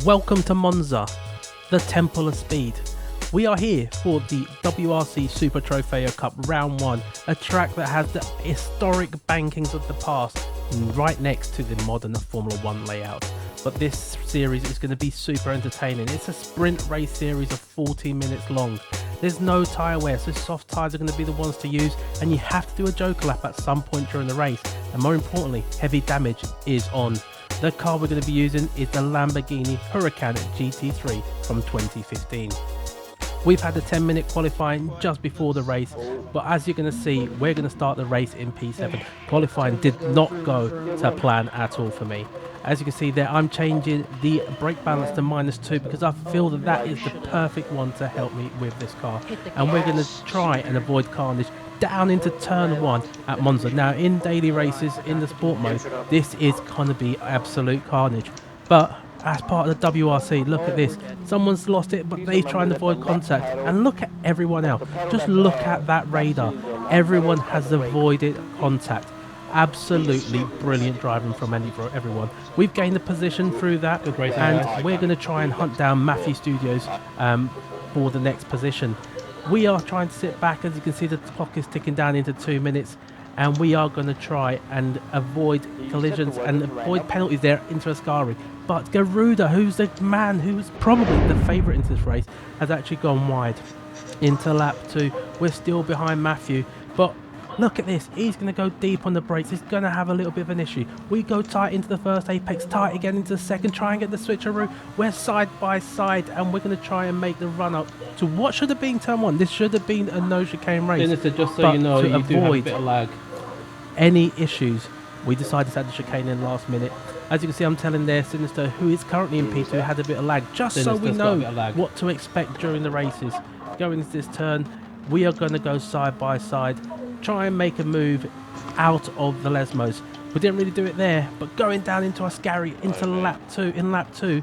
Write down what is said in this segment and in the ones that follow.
Welcome to Monza, the Temple of Speed. We are here for the WRC Super Trofeo Cup Round 1, a track that has the historic bankings of the past right next to the modern Formula 1 layout. But this series is going to be super entertaining. It's a sprint race series of 40 minutes long. There's no tyre wear, so soft tyres are going to be the ones to use, and you have to do a joker lap at some point during the race. And more importantly, heavy damage is on. The car we're going to be using is the Lamborghini Huracan GT3 from 2015. We've had the 10-minute qualifying just before the race, but as you're going to see, we're going to start the race in P7. Qualifying did not go to plan at all for me. As you can see there, I'm changing the brake balance to -2 because I feel that that is the perfect one to help me with this car. And we're going to try and avoid carnage down into turn 1 at Monza. Now, in daily races, in the sport mode, this is going to be absolute carnage. But as part of the WRC, look at this. Someone's lost it, but they try and avoid contact. And look at everyone else. Just look at that radar. Everyone has avoided contact. Absolutely brilliant driving from everyone. We've gained a position through that, and we're going to try and hunt down Matthew Studios for the next position. We are trying to sit back. As you can see, the clock is ticking down into 2 minutes, and we are going to try and avoid collisions and avoid penalties there into Ascari. But Garuda, who's the man who's probably the favourite into this race, has actually gone wide into lap 2. We're still behind Matthew, but look at this. He's going to go deep on the brakes. He's going to have a little bit of an issue. We go tight into the first apex, tight again into the second, try and get the switcheroo. We're side by side, and we're going to try and make the run up to what should have been turn 1. This should have been a no chicane race. Sinister, just so you know, you do have a bit of lag. Any issues, we decided to add the chicane in last minute. As you can see, I'm telling there, Sinister, who is currently in P2, had a bit of lag, just Sinister's so we know what to expect during the races. Going into this turn, we are going to go side by side, try and make a move out of the Lesmos. We didn't really do it there, but going down into Ascari into lap 2,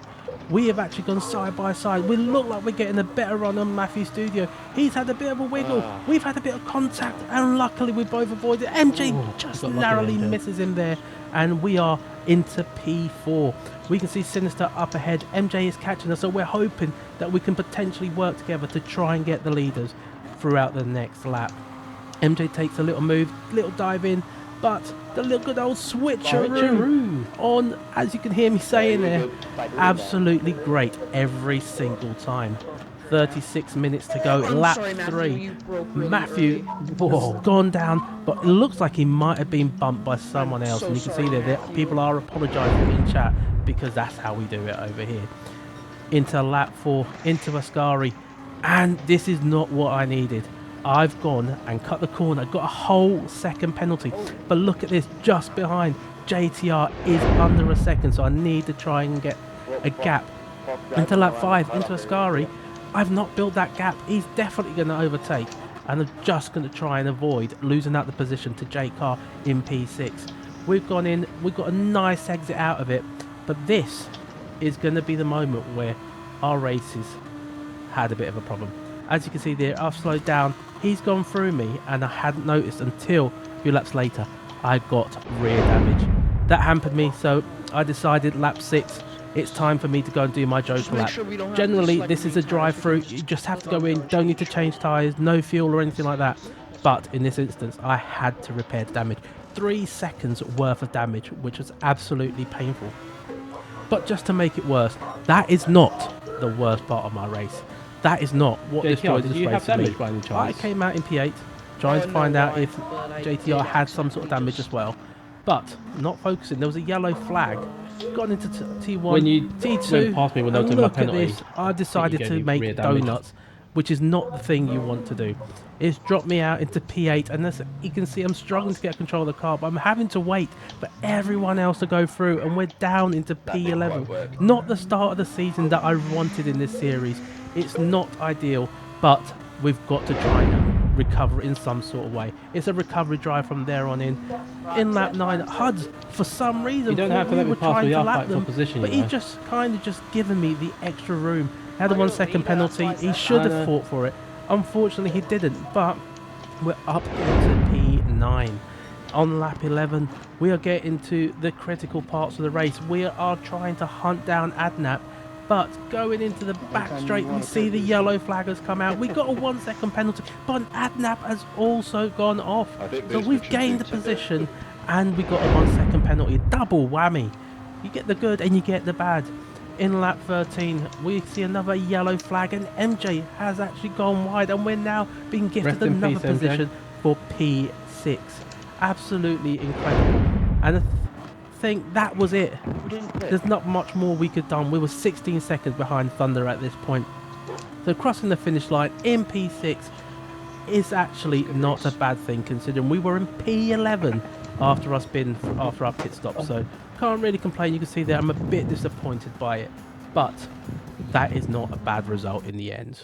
we have actually gone side by side. We look like we're getting a better run on Matthew Studio. He's had a bit of a wiggle. We've had a bit of contact, and luckily we both avoided. MJ just narrowly misses him there, and we are into P4. We can see Sinister up ahead. MJ is catching us, so we're hoping that we can potentially work together to try and get the leaders throughout the next lap. MJ takes a little move, little dive in, but the little good old switcheroo on, as you can hear me saying there, absolutely great every single time. 36 minutes to go, lap 3. Matthew has gone down, but it looks like he might have been bumped by someone else. And you can see there that people are apologising in chat because that's how we do it over here. Into lap 4, into Ascari, and this is not what I needed. I've gone and cut the corner, got a whole second penalty, but look at this, just behind. JTR is under a second, so I need to try and get a gap into lap 5, into Ascari. I've not built that gap. He's definitely going to overtake, and I'm just going to try and avoid losing out the position to Jake Carr in P6. We've gone in, we've got a nice exit out of it, but this is going to be the moment where our races had a bit of a problem. As you can see there, I've slowed down. He's gone through me, and I hadn't noticed until a few laps later I got rear damage. That hampered me, so I decided lap 6, it's time for me to go and do my joker lap. Generally, this is a drive-through. You just have to go in, don't need to change tyres, no fuel or anything like that. But in this instance, I had to repair the damage. 3 seconds worth of damage, which was absolutely painful. But just to make it worse, that is not the worst part of my race. That is not what destroyed this race for me. I came out in P8 trying to find out if JTR had some sort of damage as well, but not focusing. There was a yellow flag. Got into T1, when you T2, went past me when they were doing my penalty, I decided to make donuts, which is not the thing you want to do. It's dropped me out into P8, and as you can see, I'm struggling to get control of the car, but I'm having to wait for everyone else to go through, and we're down into P11. Not the start of the season that I wanted in this series. It's not ideal, but we've got to try and recover in some sort of way. It's a recovery drive from there on in. In lap 9, Huds, for some reason, you don't have to let me pass the up for position, but he's just kind of just given me the extra room. Had a 1 second penalty. He should have fought for it. Unfortunately, he didn't, but we're up into P9. On lap 11, we are getting to the critical parts of the race. We are trying to hunt down Adnap But going into the back straight, we see the yellow flag has come out. We got a 1 second penalty, but an AdNap has also gone off. So we've gained the position and we got a 1 second penalty. Double whammy. You get the good and you get the bad. In lap 13, we see another yellow flag and MJ has actually gone wide and we're now being gifted another position for P6. Absolutely incredible. And I think that was it. There's not much more we could have done. We were 16 seconds behind Thunder at this point. So crossing the finish line in P6 is actually not a bad thing, considering we were in P11 after our pit stop. So can't really complain. You can see there I'm a bit disappointed by it, but that is not a bad result in the end.